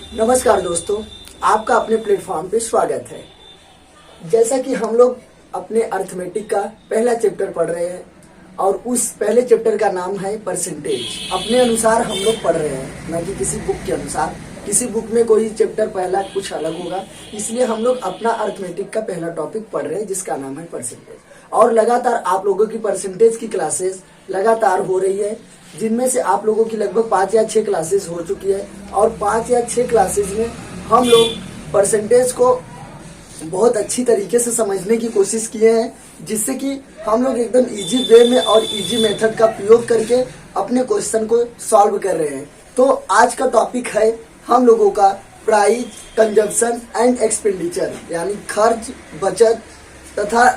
नमस्कार दोस्तों, आपका अपने प्लेटफॉर्म पे स्वागत है। जैसा कि हम लोग अपने अर्थमेटिक का पहला चैप्टर पढ़ रहे हैं और उस पहले चैप्टर का नाम है परसेंटेज। अपने अनुसार हम लोग पढ़ रहे हैं, न कि किसी बुक के अनुसार। किसी बुक में कोई चैप्टर पहला कुछ अलग होगा, इसलिए हम लोग अपना अर्थमेटिक का पहला टॉपिक पढ़ रहे हैं जिसका नाम है परसेंटेज। और लगातार आप लोगों की परसेंटेज की क्लासेस लगातार हो रही है, जिनमें से आप लोगों की लगभग 5 या 6 क्लासेस हो चुकी है और 5 या 6 क्लासेस में हम लोग परसेंटेज को बहुत अच्छी तरीके से समझने की कोशिश किए हैं, जिससे कि हम लोग एकदम इजी वे में और इजी मेथड का प्रयोग करके अपने क्वेश्चन को सॉल्व कर रहे हैं। तो आज का टॉपिक है हम लोगों का प्राइस, कंजप्शन एंड एक्सपेंडिचर, यानी खर्च, बचत तथा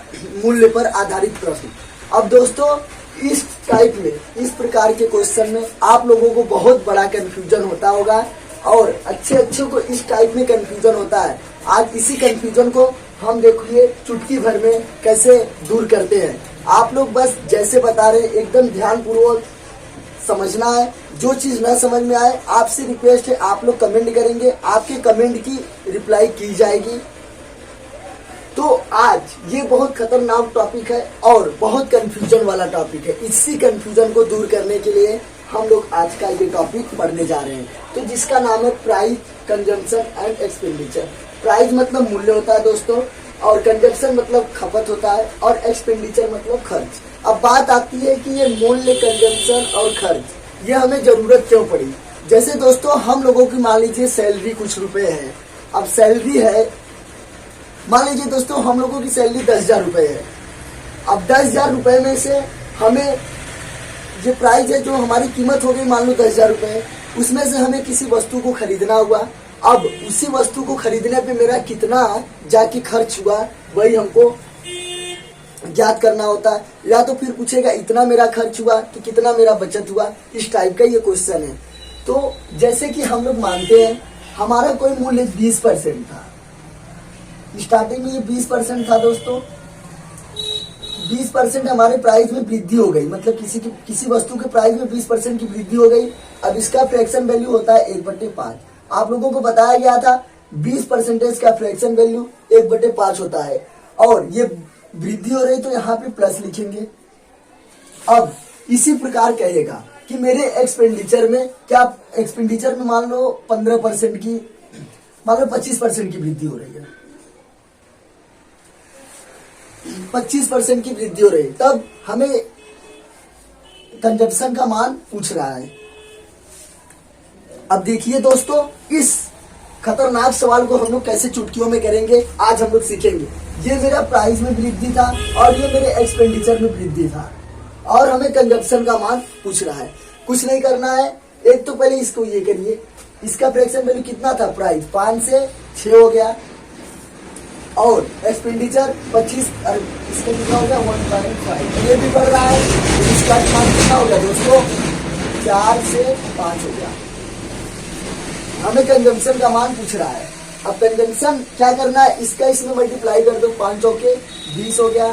मूल्य पर आधारित प्रश्न। अब दोस्तों, इस टाइप में, इस प्रकार के क्वेश्चन में आप लोगों को बहुत बड़ा कंफ्यूजन होता होगा और अच्छे को इस टाइप में कंफ्यूजन होता है। आज इसी कंफ्यूजन को हम देखिए चुटकी भर में कैसे दूर करते हैं। आप लोग बस जैसे बता रहे एकदम ध्यानपूर्वक समझना है। जो चीज न समझ में आए, आपसे रिक्वेस्ट है आप लोग कमेंट करेंगे, आपके कमेंट की रिप्लाई की जाएगी। तो आज ये बहुत खतरनाक टॉपिक है और बहुत कंफ्यूजन वाला टॉपिक है। इसी कंफ्यूजन को दूर करने के लिए हम लोग आज का ये टॉपिक पढ़ने जा रहे हैं, तो जिसका नाम है price, consumption and expenditure. Price मतलब मूल्य होता है दोस्तों, और कंजम्पशन मतलब खपत होता है, और एक्सपेंडिचर मतलब खर्च। अब बात आती है कि ये मूल्य, कंजम्पशन और खर्च ये हमें जरूरत क्यों पड़ी। जैसे दोस्तों, हम लोगों की मान लीजिए सैलरी कुछ रुपए है। अब सैलरी है, मान लीजिए दोस्तों हम लोगों की सैलरी 10,000 रुपए है। अब 10,000 रुपए में से हमें जो प्राइस है, जो हमारी कीमत हो गई मान लो 10,000 रुपए, उसमें से हमें किसी वस्तु को खरीदना हुआ। अब उसी वस्तु को खरीदने पे मेरा कितना जाके खर्च हुआ, वही हमको ज्ञात करना होता है। या तो फिर पूछेगा इतना मेरा खर्च हुआ तो कितना मेरा बचत हुआ। इस टाइप का ये क्वेश्चन है। तो जैसे कि हम लोग मानते हैं हमारा कोई मूल्य 20% था, स्टार्टिंग में ये 20% था दोस्तों। 20% हमारे प्राइस में वृद्धि हो गई, मतलब किसी वस्तु के प्राइस में 20% की वृद्धि हो गई। अब इसका फ्रैक्शन वैल्यू होता है 1/5। आप लोगों को बताया गया था 20% का फ्रैक्शन वैल्यू 1/5 होता है, और ये वृद्धि हो रही तो यहाँ पे प्लस लिखेंगे। अब इसी प्रकार कहेगा कि मेरे एक्सपेंडिचर में क्या, एक्सपेंडिचर में मान लो 15% की, मान लो 25% की वृद्धि हो रही है, 25% की वृद्धि हो रही है, तब हमें कंजप्शन का मान पूछ रहा है। अब देखिए दोस्तों, इस खतरनाक सवाल को हम लोग कैसे चुटकियों में करेंगे आज हम लोग सीखेंगे। ये मेरा प्राइस में वृद्धि था और ये मेरे एक्सपेंडिचर में वृद्धि था, और हमें कंजप्शन का मान पूछ रहा है। कुछ नहीं करना है, एक तो पहले इसको ये करिए, इसका फ्रैक्शन वैल्यू कितना था, प्राइस 5 से 6 हो गया, और एक्सपेंडिचर 25, इसका कितना हो गया 1.5, ये भी बढ़ रहा है। तो इसका मान कितना हो गया दोस्तों, 4 से 5 हो गया। हमें कंजम्पशन का मान पूछ रहा है। अब कंजम्पशन क्या करना है, इसका इसमें मल्टीप्लाई कर दो, 5 चौके 20 हो गया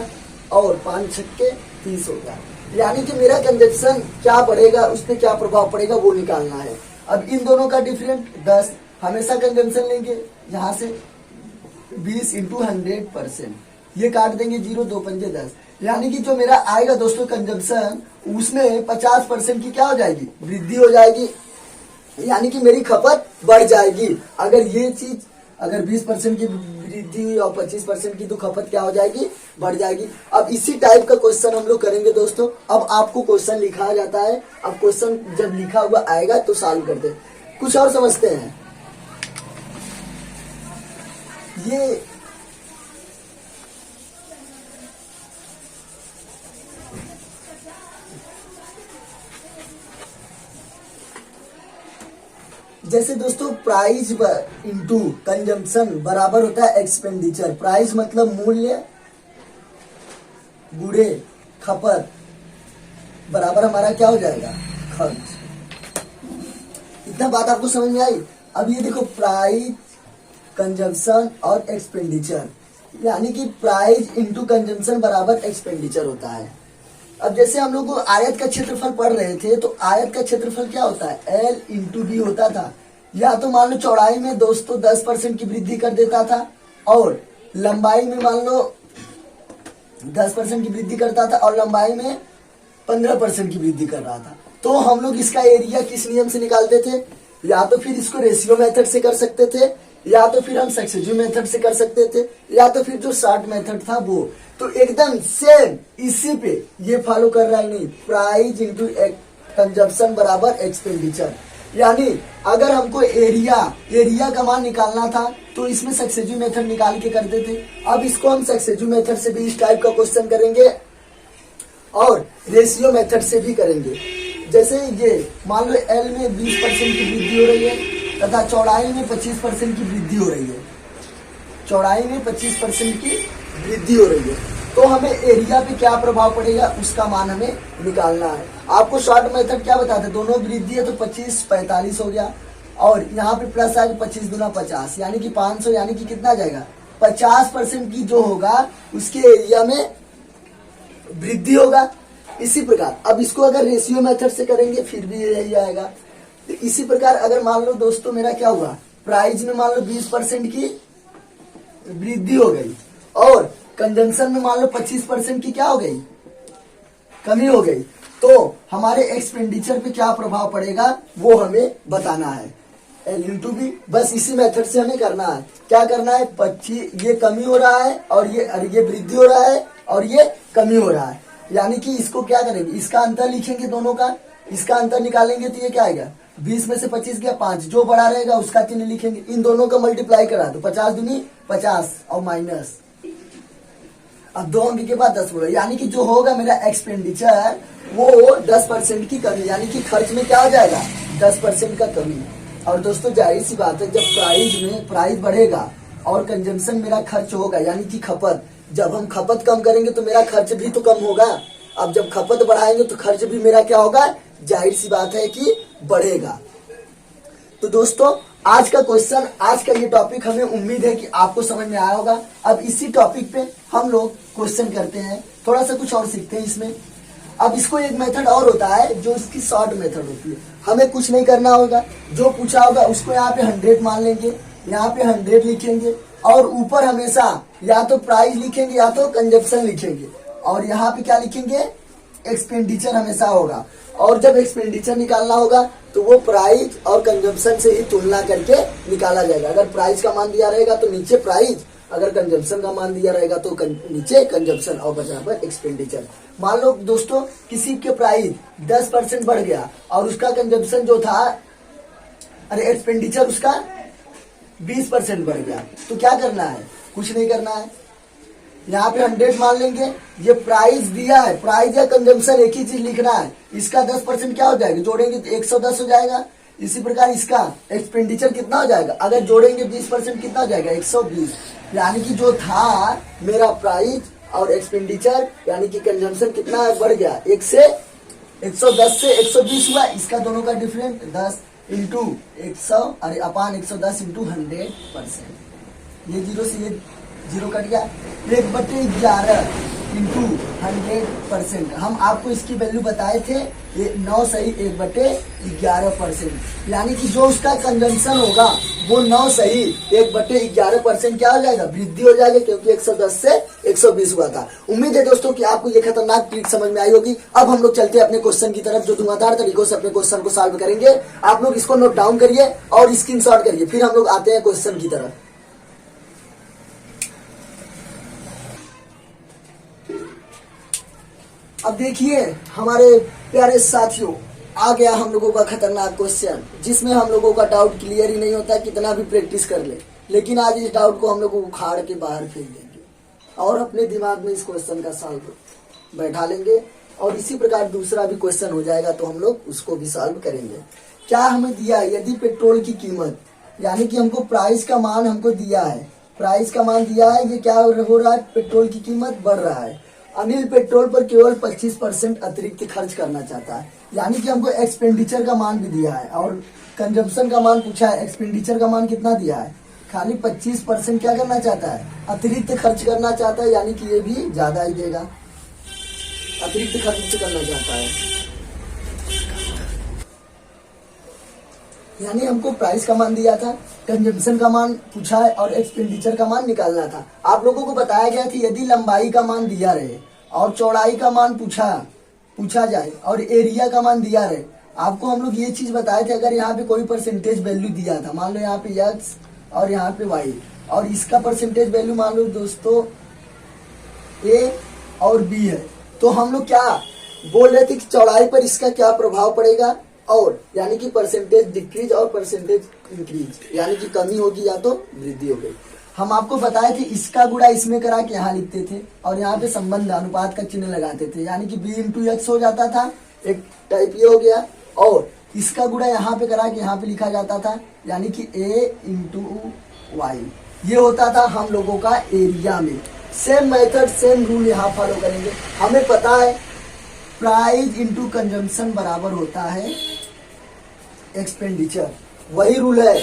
और 5 छक्के 30 हो गया। यानी कि मेरा कंजम्पशन क्या बढ़ेगा, उस पर क्या प्रभाव पड़ेगा वो निकालना है। अब इन दोनों का डिफरेंट 10, हमेशा कंजम्पशन लेंगे, यहाँ से 20 × 100%, ये काट देंगे 0, 2 पंजे 10, यानी कि जो मेरा आएगा दोस्तों कंजम्पशन, उसमें 50% की क्या हो जाएगी, वृद्धि हो जाएगी, यानी कि मेरी खपत बढ़ जाएगी। अगर ये चीज, अगर 20% की वृद्धि और 25% की तो खपत क्या हो जाएगी, बढ़ जाएगी। अब इसी टाइप का क्वेश्चन हम लोग करेंगे दोस्तों। अब आपको क्वेश्चन लिखा जाता है, अब क्वेश्चन जब लिखा हुआ आएगा तो सॉल्व करते हैं। कुछ और समझते हैं। ये जैसे दोस्तों प्राइस इंटू कंजम्पशन बराबर होता है एक्सपेंडिचर। प्राइस मतलब मूल्य गुणे खपत बराबर हमारा क्या हो जाएगा, खर्च। इतना बात आपको समझ में आई। अब ये देखो, प्राइस, कंजम्पशन और एक्सपेंडिचर, यानी कि प्राइस इंटू कंजम्पशन बराबर एक्सपेंडिचर होता है। अब जैसे हम लोग आयत का क्षेत्रफल पढ़ रहे थे, तो आयत का क्षेत्रफल क्या होता है, L × D होता था। या तो मान लो चौड़ाई में दोस्तों 10% की वृद्धि कर देता था और लंबाई में मान लो 10% की वृद्धि करता था और लंबाई में 15% की वृद्धि कर रहा था, तो हम लोग इसका एरिया किस नियम से निकालते थे? या तो फिर इसको रेशियो मेथड से कर सकते थे, या तो फिर हम सक्सेसिव मेथड से कर सकते थे, या तो फिर जो शॉर्ट मेथड था वो। तो एकदम सेम इसी पे ये फॉलो कर रहा है नहीं, प्राइस इंटू कंजप्शन बराबर एक्सपेंडिचर। यानी अगर हमको एरिया का मान निकालना था तो इसमें सक्सेसिव मेथड निकाल के करते थे। अब इसको हम सक्सेसिव मेथड से भी इस टाइप का क्वेश्चन करेंगे और रेशियो मेथड से भी करेंगे। जैसे ये मान लो एल में 20% की वृद्धि हो रही है तथा चौड़ाई में 25% की वृद्धि हो रही है, चौड़ाई में 25% की वृद्धि हो रही है, तो हमें एरिया पे क्या प्रभाव पड़ेगा उसका मान हमें निकालना है। आपको शॉर्ट मेथड क्या बताते, दोनों वृद्धि है तो 25 45 हो गया और यहाँ पे प्लस आएगा 25 दूना 50 यानी कि 500, यानी कि कितना जाएगा 50% की जो होगा उसके एरिया में वृद्धि होगा। इसी प्रकार अब इसको अगर रेशियो मेथड से करेंगे फिर भी यही आएगा। तो इसी प्रकार अगर मान लो दोस्तों मेरा क्या हुआ, प्राइस में मान लो 20% की वृद्धि हो गई और कंजम्पशन में मान लो 25% की क्या हो गई, कमी हो गई, तो हमारे एक्सपेंडिचर पे क्या प्रभाव पड़ेगा वो हमें बताना है। एल इंटू बी, बस इसी मेथड से हमें करना है। क्या करना है, 25 ये कमी हो रहा है और ये वृद्धि हो रहा है और ये कमी हो रहा है, यानी कि इसको क्या करेंगे, इसका अंतर लिखेंगे दोनों का, इसका अंतर निकालेंगे तो ये क्या आएगा 20 में से 25 गया 5, जो बड़ा रहेगा उसका चिन्ह लिखेंगे, इन दोनों का मल्टीप्लाई करा दो 50 दूनी 50 और माइनस, अब 2 अंक के बाद 10 बोला, यानी कि जो होगा मेरा एक्सपेंडिचर वो 10% की कमी, यानी कि खर्च में क्या हो जाएगा 10% का कमी। और दोस्तों जाहिर सी बात है जब प्राइस बढ़ेगा और कंजम्पशन मेरा खर्च होगा यानी कि खपत, जब हम खपत कम करेंगे तो मेरा खर्च भी तो कम होगा। अब जब खपत बढ़ाएंगे तो खर्च भी मेरा क्या होगा, जाहिर सी बात है कि बढ़ेगा। तो दोस्तों आज का क्वेश्चन, आज का ये टॉपिक हमें उम्मीद है कि आपको समझ में आया होगा। अब इसी टॉपिक पे हम लोग क्वेश्चन करते हैं, थोड़ा सा कुछ और सीखते हैं इसमें। अब इसको एक मेथड और होता है जो इसकी शॉर्ट मेथड होती है, हमें कुछ नहीं करना होगा, जो पूछा होगा उसको यहाँ पे 100 मान लेंगे, यहाँ पे 100 लिखेंगे और ऊपर हमेशा या तो प्राइस लिखेंगे या तो कंजप्शन लिखेंगे और यहाँ पे क्या लिखेंगे, एक्सपेंडिचर हमेशा होगा। और जब एक्सपेंडिचर निकालना होगा तो वो प्राइस और कंजप्शन से ही तुलना करके निकाला जाएगा। अगर प्राइस का मान दिया रहेगा तो नीचे प्राइस, अगर कंजप्शन का मान दिया रहेगा तो नीचे कंजप्शन और बराबर एक्सपेंडिचर। मान लो दोस्तों किसी के प्राइस 10% बढ़ गया और उसका कंजप्शन जो था, एक्सपेंडिचर उसका 20% बढ़ गया, तो क्या करना है, कुछ नहीं करना है, यहाँ पे 100 मान लेंगे, ये प्राइस दिया है, प्राइस या कंजम्पशन एक ही चीज लिखना है, इसका 10% क्या हो जाएगा, जोड़ेंगे तो 110 हो जाएगा। इसी प्रकार इसका एक्सपेंडिचर कितना हो जाएगा, अगर जोड़ेंगे 20% कितना हो जाएगा 120, यानी कि जो था मेरा प्राइस और एक्सपेंडिचर यानी कि कंजम्पशन कितना बढ़ गया, 110 से 120 हुआ, इसका दोनों का डिफरेंस 10 इंटू 100 अपान 110 इंटू 100%, ये 0 से ये 0 कट गया, 1/11 इंटू 100%। हम आपको इसकी वैल्यू बताए थे 9 सही 1/11%, यानी कि जो उसका कंजम्पशन होगा वो 9 सही 1/11% क्या हो जाएगा, वृद्धि हो जाएगा, क्योंकि 110 से 120 हुआ था। उम्मीद है दोस्तों कि आपको ये खतरनाक ट्रिक समझ में आई होगी। अब हम लोग चलते हैं अपने क्वेश्चन की तरफ, जो धुआंधार तरीकों से अपने क्वेश्चन को सॉल्व करेंगे। आप लोग इसको नोट डाउन करिए और स्क्रीनशॉट करिए, फिर हम लोग आते हैं क्वेश्चन की तरफ। अब देखिए हमारे प्यारे साथियों, आ गया हम लोगों का खतरनाक क्वेश्चन, जिसमें हम लोगों का डाउट क्लियर ही नहीं होता कितना भी प्रैक्टिस कर ले। लेकिन आज इस डाउट को हम लोग उखाड़ के बाहर फेंक देंगे और अपने दिमाग में इस क्वेश्चन का सॉल्व बैठा लेंगे, और इसी प्रकार दूसरा भी क्वेश्चन हो जाएगा तो हम लोग उसको भी सॉल्व करेंगे। क्या हमें दिया, यदि पेट्रोल की कीमत, यानी कि हमको प्राइस का मान हमको दिया है, प्राइस का मान दिया है, ये क्या हो रहा है, पेट्रोल की कीमत बढ़ रहा है। अनिल पेट्रोल पर केवल 25% अतिरिक्त खर्च करना चाहता है, यानी कि हमको एक्सपेंडिचर का मान भी दिया है और कंजम्पशन का मान पूछा है। एक्सपेंडिचर का मान कितना दिया है, खाली 25% क्या करना चाहता है, अतिरिक्त खर्च करना चाहता है, यानी कि ये भी ज्यादा ही देगा, अतिरिक्त खर्च करना चाहता है। यानी हमको प्राइस का मान दिया था, कंजम्पशन का मान पूछा है और एक्सपेंडिचर का मान निकालना था। आप लोगों को बताया गया था यदि लंबाई का मान दिया रहे और चौड़ाई का मान पूछा जाए और एरिया का मान दिया रहे, आपको हम लोग ये चीज बताए थे, अगर यहाँ पे कोई परसेंटेज वैल्यू दिया था, मान लो यहाँ पे एक्स और यहाँ पे वाई, और इसका परसेंटेज वैल्यू मान लो दोस्तों ए और बी है, तो हम लोग क्या बोल रहे थे कि चौड़ाई पर इसका क्या प्रभाव पड़ेगा, और यानी कि परसेंटेज डिक्रीज और परसेंटेज इंक्रीज, यानी कि कमी होगी या तो वृद्धि हो गई। हम आपको बताए थे इसका गुणा इसमें करा के यहाँ लिखते थे और यहाँ पे संबंध अनुपात का चिन्ह लगाते थे, यानी कि बी इंटू एक्स हो जाता था, एक टाइप ये हो गया, और इसका गुणा यहाँ पे करा के यहाँ पे लिखा जाता था, यानी कि ए इंटू वाई, ये होता था हम लोगों का एरिया में। सेम मेथड सेम रूल यहाँ फॉलो करेंगे। हमें पता है प्राइस इंटू कंजम्पशन बराबर होता है एक्सपेंडिचर, वही रूल है।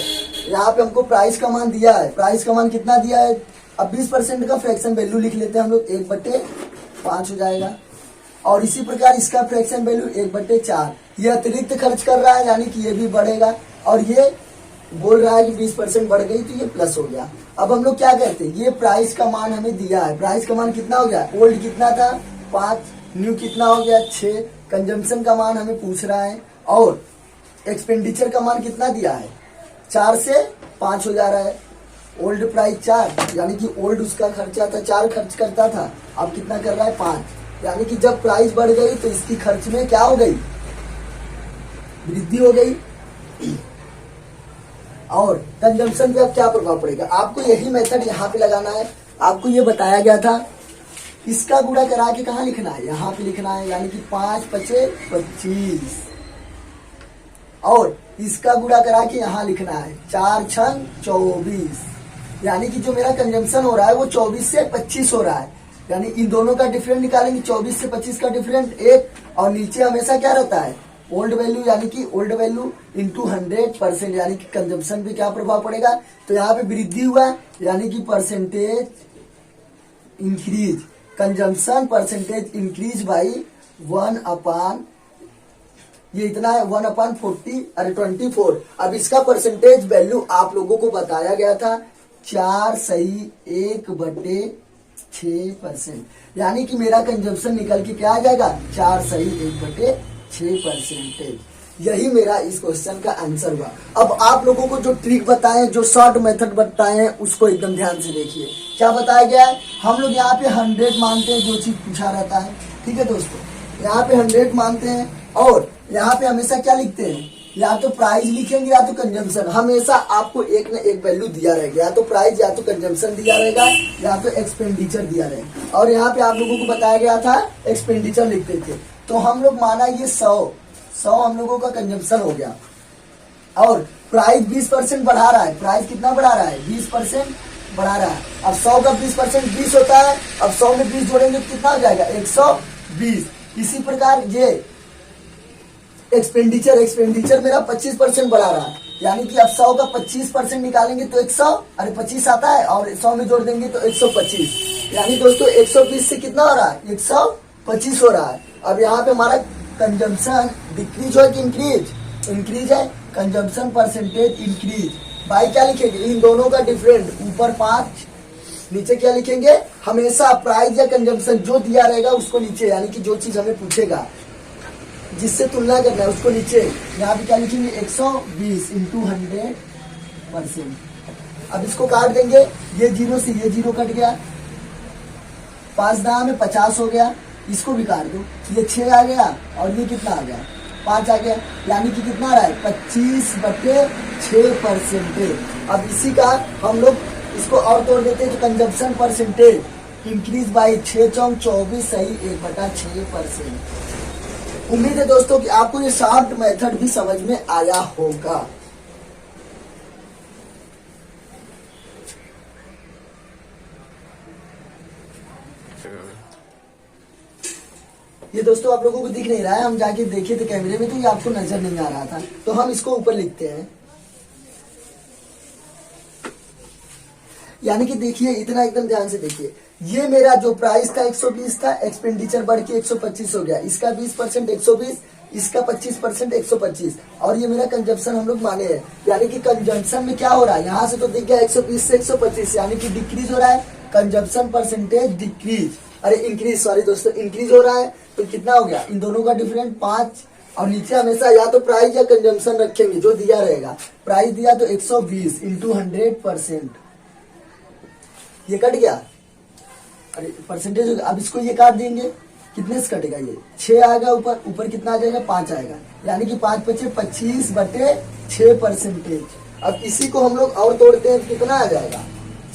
यहाँ पे हमको प्राइस का मान दिया है, प्राइस का मान कितना दिया है, अब 20% का फ्रैक्शन वैल्यू लिख लेते हैं हम लोग, 1/5 हो जाएगा, और इसी प्रकार इसका फ्रैक्शन वैल्यू 1/4। ये अतिरिक्त खर्च कर रहा है यानी कि ये भी बढ़ेगा, और ये बोल रहा है कि 20% बढ़ गई तो ये प्लस हो गया। अब हम लोग क्या कहते हैं, ये प्राइस का मान हमें दिया है, प्राइस का मान कितना हो गया, ओल्ड कितना था 5, न्यू कितना हो गया 6, कंजम्पशन का मान हमें पूछ रहा है, और एक्सपेंडिचर का मान कितना दिया है 4 से 5 हो जा रहा है। ओल्ड प्राइस 4, यानी कि ओल्ड उसका खर्चा था 4 खर्च करता था, अब कितना कर रहा है 5, यानी कि जब प्राइस बढ़ गई तो इसकी खर्च में क्या हो गई, वृद्धि हो गई। और कंजम्पशन पे अब क्या प्रभाव पड़ेगा, आपको यही मेथड यहाँ पे लगाना है। आपको ये बताया गया था इसका गुणा करा के कहाँ लिखना है, यहाँ पे लिखना है, यानी कि 5 5 25, और इसका गुणा करा के यहाँ लिखना है 4 6 24, यानी कि जो मेरा कंजम्पशन हो रहा है वो 24 से 25 हो रहा है, यानी इन दोनों का डिफरेंट निकालेंगे, 24 से 25 का डिफरेंट 1, और नीचे हमेशा क्या रहता है ओल्ड वैल्यू, यानी कि ओल्ड वैल्यू इंटू 100%, यानी कि कंजम्पशन पे क्या प्रभाव पड़ेगा, तो यहाँ पे वृद्धि हुआ यानी कि percentage increase, consumption percentage increase by 1/, ये इतना है 1/40 अरे 24। अब इसका परसेंटेज वैल्यू आप लोगों को बताया गया था 4 सही 1/6%, यानी कि मेरा कंजम्पशन निकल के क्या आ जाएगा 4 सही 1/6%। यही मेरा इस क्वेश्चन का आंसर हुआ। अब आप लोगों को जो ट्रिक बताए, जो शॉर्ट मेथड बताए हैं, उसको एकदम ध्यान से देखिए। क्या बताया गया है, हम लोग यहाँ पे 100 मानते हैं, जो चीज पूछा रहता है, ठीक है दोस्तों, यहाँ पे 100 मानते हैं, और यहाँ पे हमेशा क्या लिखते हैं, या तो प्राइस लिखेंगे या तो कंजम्पशन, हमेशा आपको एक न एक वैल्यू दिया रहेगा, या तो प्राइस या तो कंजम्पशन दिया रहेगा या तो एक्सपेंडिचर दिया रहेगा। और यहाँ पे आप लोगों को बताया गया था एक्सपेंडिचर लिखते थे, तो हम लोग माना ये 100 हम लोगों का कंजम्पशन हो गया, और प्राइस 20% बढ़ा रहा है, प्राइस कितना बढ़ा रहा है 20% बढ़ा रहा है। अब 100 का 20% 20 होता है, अब 100 में 20 जोड़ेंगे तो कितना हो जाएगा 120। इसी प्रकार ये एक्सपेंडिचर मेरा 25% बढ़ा रहा है, यानी कि अब 100 का 25% निकालेंगे तो 100, अरे 25 आता है, और 100 में जोड़ देंगे तो 125, यानी दोस्तों 120 से कितना हो रहा है 125 हो रहा है। अब यहाँ पे हमारा कंजम्पशन डिक्रीज हो कि इंक्रीज है, कंजम्पशन परसेंटेज इंक्रीज बाई क्या लिखेंगे, इन दोनों का डिफरेंट, ऊपर 5 नीचे क्या लिखेंगे, हमेशा प्राइस या कंजम्पशन जो दिया रहेगा उसको नीचे, यानी कि जो चीज हमें पूछेगा जिससे तुलना करना है उसको नीचे, यहाँ पे क्या लिखेंगे 120 इंटू 100%। अब इसको काट देंगे, ये 0 से ये 0 कट गया, 5 दाम में 50 हो गया, इसको भी काट दो, ये 6 आ गया, और ये कितना आ गया 5 आ गया, यानी कि कितना आ रहा है 25/6%। अब इसी का हम लोग इसको और तोड़ देते हैं, तो कंजम्पशन परसेंटेज इंक्रीज बाई 6 चौक 24 सही 1/6%। उम्मीद है दोस्तों कि आपको ये शॉर्ट मेथड भी समझ में आया होगा। ये दोस्तों आप लोगों को दिख नहीं रहा है, हम जाके देखे थे कैमरे में तो ये आपको नजर नहीं आ रहा था, तो हम इसको ऊपर लिखते हैं। यानी कि देखिए इतना एकदम ध्यान से देखिए, ये मेरा जो प्राइस था 120 था, एक्सपेंडिचर बढ़ के 125 हो गया, इसका 20% 120, इसका 25% 125, और ये मेरा कंजम्पशन हम लोग माने हैं, यानी कि कंजम्पशन में क्या हो रहा है, यहाँ से तो दिख गया 120 से 125, यानी कि डिक्रीज हो रहा है, कंजम्पशन परसेंटेज डिक्रीज, अरे इंक्रीज, सॉरी दोस्तों, इंक्रीज हो रहा है। तो कितना हो गया इन दोनों का डिफरेंस 5, और नीचे हमेशा या तो प्राइस या कंजम्पशन रखेंगे जो दिया रहेगा। प्राइस दिया तो 120 इंटू 100%, ये कट गया, अरे परसेंटेज हो गया। अब इसको ये काट देंगे, कितने से कटेगा, ये 6 आएगा, ऊपर ऊपर कितना आ जाएगा 5 आएगा, यानी कि 5 पचे 25/6%। अब इसी को हम लोग और तोड़ते हैं, कितना आ जाएगा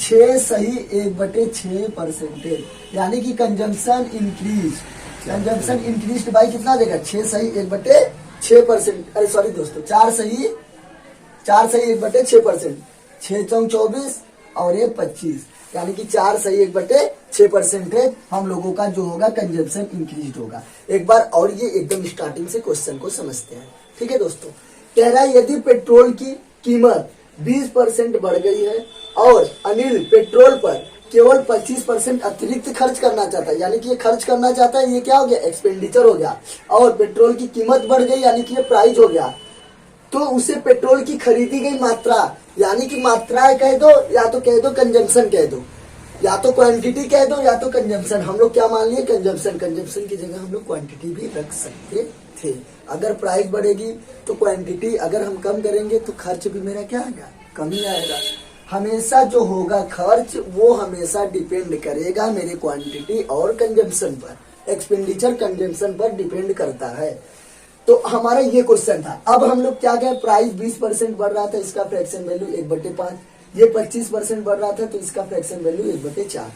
6 सही 1/6%, यानी कि consumption increase, consumption increase by कितना देगा 6 सही 1/6%, अरे सॉरी दोस्तों 4 सही 1/6%, 6 चौक 24 और ये 25, यानी कि 4 सही 1/6% हम लोगों का जो होगा कंजम्पशन इंक्रीज होगा। एक बार और ये एकदम स्टार्टिंग से क्वेश्चन को समझते हैं, ठीक है दोस्तों। कह रहा है यदि पेट्रोल की कीमत 20% बढ़ गई है और अनिल पेट्रोल पर केवल 25% अतिरिक्त खर्च करना चाहता है, यानी कि ये खर्च करना चाहता है, ये क्या हो गया एक्सपेंडिचर हो गया, और पेट्रोल की कीमत बढ़ गई यानी कि ये प्राइस हो गया, तो उसे पेट्रोल की खरीदी गई मात्रा, यानी कि मात्राएं कह दो या तो कह दो कंजम्पशन कह दो, या तो क्वांटिटी कह दो या तो कंजम्पशन, हम लोग क्या मान लिए कंजम्पशन, कंजम्पशन की जगह हम लोग क्वांटिटी भी रख सकते थे। अगर प्राइस बढ़ेगी तो क्वांटिटी, अगर हम कम करेंगे तो खर्च भी मेरा क्या आएगा, कम ही आएगा। हमेशा जो होगा खर्च वो हमेशा डिपेंड करेगा मेरे क्वांटिटी और कंजम्पशन पर, एक्सपेंडिचर कंजम्पशन पर डिपेंड करता है। तो हमारा ये क्वेश्चन था। अब हम लोग क्या कहें, प्राइस 20% बढ़ रहा था, इसका फ्रैक्शन वैल्यू 1/5, ये 25% बढ़ रहा था तो इसका फ्रैक्शन वैल्यू 1/4।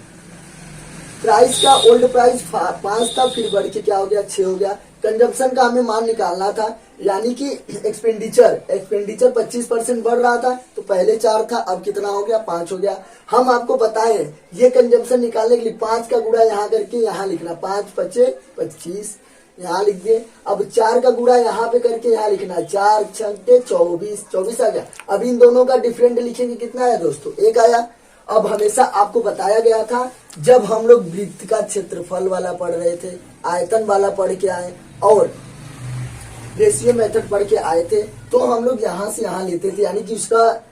प्राइस का ओल्ड प्राइस 5 था, फिर बढ़ के क्या हो गया 6 हो गया। कंजम्पशन का हमें मान निकालना था, यानी कि एक्सपेंडिचर 25% बढ़ रहा था तो पहले 4 था, अब कितना हो गया 5 हो गया। हम आपको बताए ये कंजम्पशन निकालने के लिए 5 का गुणा यहाँ करके यहाँ लिखना, 5 पचे 25 यहाँ लिख दिए। अब 4 का गुणा यहाँ पे करके यहाँ लिखना, 4 छक्के 24 आ गया। अब इन दोनों का डिफरेंट लिखेंगे, कितना आया दोस्तों 1 आया। अब हमेशा आपको बताया गया था जब हम लोग वृत्त का क्षेत्रफल वाला पढ़ रहे थे, आयतन वाला पढ़ के आए और रेशियो मेथड पढ़ के आए थे, तो हम लोग यहाँ से यहाँ लेते थे, यानी कि उसका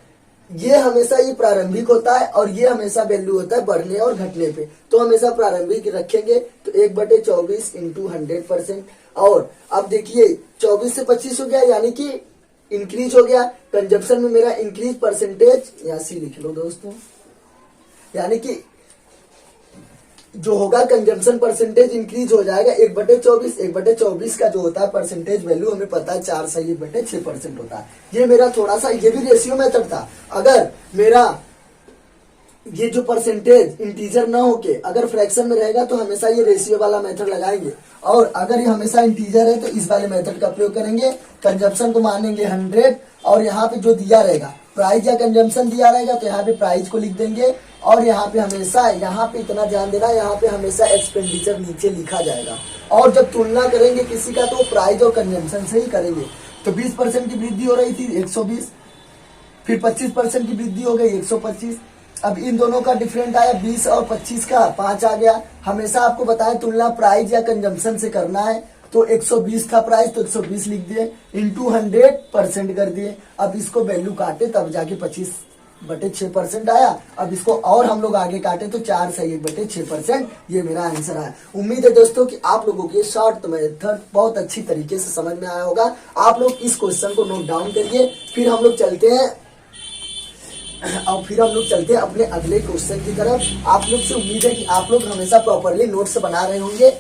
ये हमेशा ये प्रारंभिक होता है और ये हमेशा वैल्यू होता है बढ़ने और घटने पे, तो हमेशा प्रारंभिक रखेंगे। तो 1/24 इंटू 100%। और अब देखिए 24 से 25 हो गया, यानी कि इंक्रीज हो गया। कंजप्शन में मेरा इंक्रीज परसेंटेज यहाँ सी लिख लो दोस्तों, यानी कि जो होगा कंजम्पशन परसेंटेज इंक्रीज हो जाएगा 1/24। 1/24 का जो होता है परसेंटेज वैल्यू हमें पता है 4 सही 1/6% होता है। ये मेरा थोड़ा सा, ये भी रेशियो मेथड था। अगर मेरा ये जो परसेंटेज इंटीजर ना होके अगर फ्रैक्शन में रहेगा तो हमेशा ये रेशियो वाला मेथड लगाएंगे, और अगर ये हमेशा इंटीजर है तो इस वाले मेथड का प्रयोग करेंगे। कंजम्पशन को मानेंगे 100 और यहाँ पे जो दिया रहेगा प्राइस या कंजम्पशन दिया रहेगा तो यहाँ पे प्राइस को लिख देंगे, और यहाँ पे हमेशा, यहाँ पे इतना ध्यान देना, यहाँ पे हमेशा एक्सपेंडिचर नीचे लिखा जाएगा। और जब तुलना करेंगे किसी का तो प्राइस और कंजम्पशन से ही करेंगे। तो 20% की वृद्धि हो रही थी 120, फिर 25% की वृद्धि हो गई 125। अब इन दोनों का डिफरेंट आया 20 और 25 का 5 आ गया। हमेशा आपको बताया तुलना प्राइस या कंजम्पशन से करना है, तो 120 था प्राइस तो 120 लिख दिए, इंटू 100% कर दिए। अब इसको वैल्यू काटे तब जाके 25/6% आया। अब इसको और हम लोग आगे काटे तो 4 सही 1/6%, ये मेरा आंसर है। उम्मीद है दोस्तों कि आप लोगों को ये शॉर्ट मेथड बहुत अच्छी तरीके से समझ में आया होगा। आप लोग इस क्वेश्चन को नोट डाउन करिए, फिर हम लोग चलते हैं अपने अगले क्वेश्चन की तरफ। आप लोग से उम्मीद है कि आप लोग हमेशा प्रॉपरली नोट्स बना रहे होंगे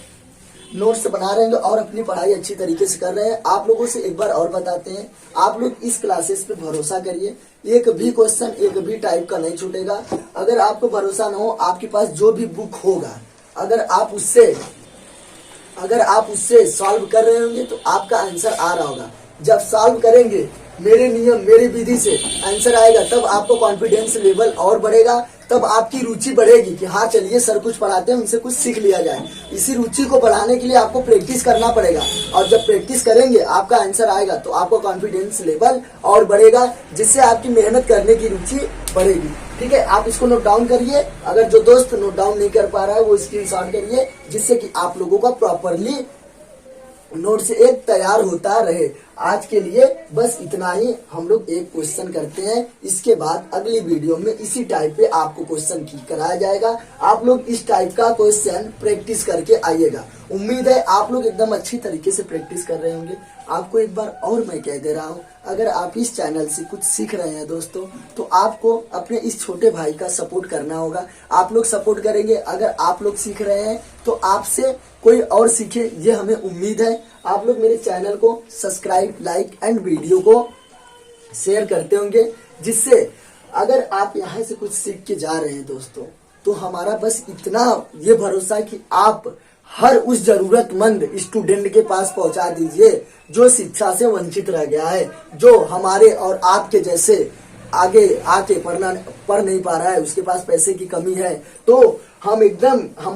और अपनी पढ़ाई अच्छी तरीके से कर रहे हैं। आप लोगों से एक बार और बताते हैं, आप लोग इस क्लासेस पे भरोसा करिए, एक भी क्वेश्चन एक भी टाइप का नहीं छूटेगा। अगर आपको भरोसा न हो, आपके पास जो भी बुक होगा अगर आप उससे सॉल्व कर रहे होंगे तो आपका आंसर आ रहा होगा। जब सॉल्व करेंगे मेरे नियम मेरी विधि से आंसर आएगा, तब आपको कॉन्फिडेंस लेवल और बढ़ेगा, तब आपकी रुचि बढ़ेगी कि हाँ चलिए सर कुछ पढ़ाते हैं, उनसे कुछ सीख लिया जाए। इसी रुचि को बढ़ाने के लिए आपको प्रैक्टिस करना पड़ेगा, और जब प्रैक्टिस करेंगे आपका आंसर आएगा तो आपको कॉन्फिडेंस लेवल और बढ़ेगा, जिससे आपकी मेहनत करने की रुचि बढ़ेगी। ठीक है, आप इसको नोट डाउन करिए। अगर जो दोस्त नोट डाउन नहीं कर पा रहा है वो स्क्रीनशॉट करिए, जिससे कि आप लोगों का प्रॉपरली नोट से एक तैयार होता रहे। आज के लिए बस इतना ही। हम लोग एक क्वेश्चन करते हैं, इसके बाद अगली वीडियो में इसी टाइप पे आपको क्वेश्चन की कराया जाएगा। आप लोग इस टाइप का क्वेश्चन प्रैक्टिस करके आइएगा। उम्मीद है आप लोग एकदम अच्छी तरीके से प्रैक्टिस कर रहे होंगे। आपको एक बार और मैं कह दे रहा हूँ, अगर आप इस चैनल से कुछ सीख रहे हैं दोस्तों, तो आपको अपने इस छोटे भाई का सपोर्ट करना होगा। आप लोग सपोर्ट करेंगे, अगर आप लोग सीख रहे हैं तो आपसे कोई और सीखे, ये हमें उम्मीद है। आप लोग मेरे चैनल को सब्सक्राइब, लाइक एंड वीडियो को शेयर करते होंगे, जिससे अगर आप यहाँ से कुछ सीख के जा रहे हैं दोस्तों, तो हमारा बस इतना ये भरोसा कि आप हर उस जरूरतमंद स्टूडेंट के पास पहुंचा दीजिए जो शिक्षा से वंचित रह गया है, जो हमारे और आपके जैसे आगे आके पढ़ नहीं पा रहा है, उसके पास पैसे की कमी है। तो हम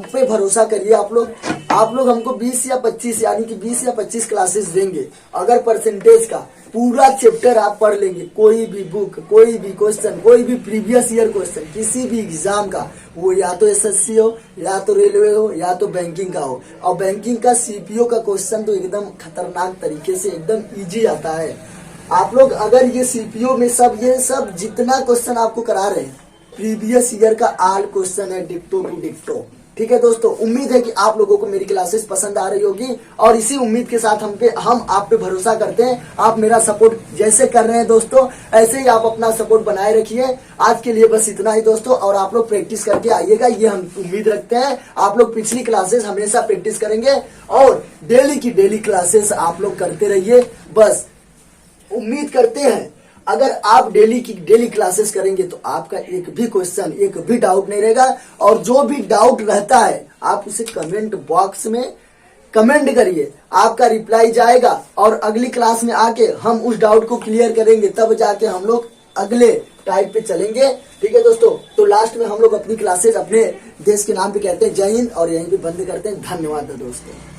पे भरोसा करिए। आप लोग हमको 20 या 25 यानी कि 20 या 25 क्लासेस देंगे। अगर परसेंटेज का पूरा चैप्टर आप पढ़ लेंगे, कोई भी बुक, कोई भी क्वेश्चन, कोई भी प्रीवियस ईयर क्वेश्चन, किसी भी एग्जाम का, वो या तो एसएससी हो, या तो रेलवे हो, या तो बैंकिंग का हो। और बैंकिंग का सीपीओ का क्वेश्चन तो एकदम खतरनाक तरीके से एकदम इजी आता है। आप लोग अगर ये सीपीओ में ये सब जितना क्वेश्चन आपको करा रहे हैं, प्रीवियस ईयर का आल क्वेश्चन है, डिक्टो टू डिक्टो। ठीक है दोस्तों, उम्मीद है कि आप लोगों को मेरी क्लासेस पसंद आ रही होगी, और इसी उम्मीद के साथ हम आप पे भरोसा करते हैं। आप मेरा सपोर्ट जैसे कर रहे हैं दोस्तों, ऐसे ही आप अपना सपोर्ट बनाए रखिए। आज के लिए बस इतना ही दोस्तों, और आप लोग प्रैक्टिस करके आइएगा, ये हम उम्मीद रखते हैं। आप लोग पिछली क्लासेस हमेशा प्रैक्टिस करेंगे, और डेली की डेली क्लासेस आप लोग करते रहिए। बस उम्मीद करते हैं अगर आप डेली की डेली क्लासेस करेंगे तो आपका एक भी क्वेश्चन, एक भी डाउट नहीं रहेगा। और जो भी डाउट रहता है आप उसे कमेंट बॉक्स में कमेंट करिए, आपका रिप्लाई जाएगा, और अगली क्लास में आके हम उस डाउट को क्लियर करेंगे, तब जाके हम लोग अगले टाइप पे चलेंगे। ठीक है दोस्तों, तो लास्ट में हम लोग अपनी क्लासेस अपने देश के नाम पे कहते हैं जय हिंद, और यहीं पे बंद करते हैं। धन्यवाद दोस्तों।